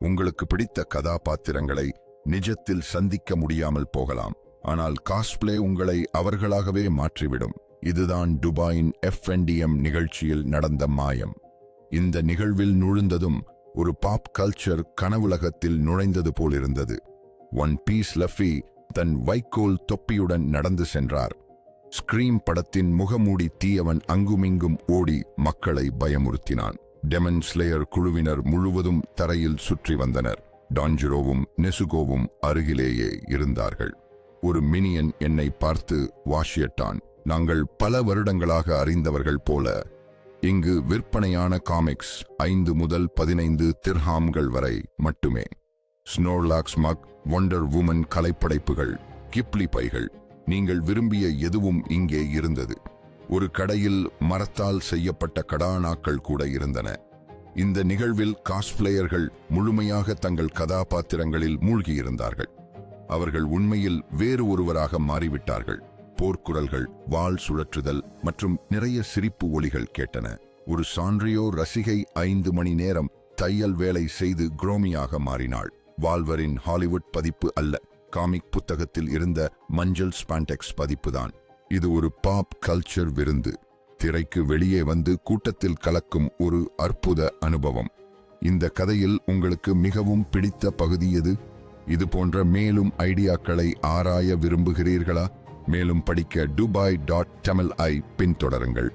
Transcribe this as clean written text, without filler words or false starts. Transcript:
உங்களுக்கு பிடித்த கதாபாத்திரங்களை நிஜத்தில் சந்திக்க முடியாமல் போகலாம், ஆனால் காஸ்பிளே உங்களை அவர்களாகவே மாற்றிவிடும். இதுதான் துபாயின் FNDM நிகழ்ச்சியில் நடந்த மாயம். இந்த நிகழ்வில் நுழைந்ததும் ஒரு பாப் கல்ச்சர் கனவுலகத்தில் நுழைந்தது போலிருந்தது. ஒன் பீஸ் லஃபி தன் வைக்கோல் தொப்பியுடன் நடந்து சென்றார். ஸ்கிரீம் படத்தின் முகமூடி தீயவன் அங்குமிங்கும் ஓடி மக்களை பயமுறுத்தினான். டெமன் ஸ்லேயர் குழுவினர் முழுவதும் தரையில் சுற்றி வந்தனர். டான்ஜிரோவும் நெசுகோவும் அருகிலேயே இருந்தார்கள். ஒரு மினியன் என்னை பார்த்து வாஷியட்டான். நாங்கள் பல வருடங்களாக அறிந்தவர்கள் போல. இங்கு விற்பனையான காமிக்ஸ் 5 முதல் 15 திர்ஹாம்கள் வரை மட்டுமே. ஸ்னோர்லாக்ஸ் மக், ஒண்டர் வுமன் கலைப்படைப்புகள், கிப்லி பைகள், நீங்கள் விரும்பிய எதுவும் இங்கே இருந்தது. ஒரு கடையில் மரத்தால் செய்யப்பட்ட கடானாக்கள் கூட இருந்தன. இந்த நிகழ்வில் காஸ்பிளேயர்கள் முழுமையாக தங்கள் கதாபாத்திரங்களில் மூழ்கியிருந்தார்கள். அவர்கள் உண்மையில் வேறு ஒருவராக மாறிவிட்டார்கள். போர்க்குரல்கள், வாள் சுழற்றுதல் மற்றும் நிறைய சிரிப்பு ஒலிகள் கேட்டன. ஒரு சான்ரியோ ரசிகை 5 மணி நேரம் தையல் வேலை செய்து குரோமியாக மாறினாள். வால்வரின் ஹாலிவுட் பதிப்பு அல்ல, காமிக் புத்தகத்தில் இருந்த மஞ்சள் ஸ்பாண்டெக்ஸ் பதிப்புதான். இது ஒரு பாப் கல்ச்சர் விருந்து. திரைக்கு வெளியே வந்து கூட்டத்தில் கலக்கும் ஒரு அற்புத அனுபவம். இந்த கதையில் உங்களுக்கு மிகவும் பிடித்த பகுதி எது? இது போன்ற மேலும் ஐடியாக்களை ஆராய விரும்புகிறீர்களா? மேலும் படிக்க dubai.tamil ஐ பின்தொடருங்கள்.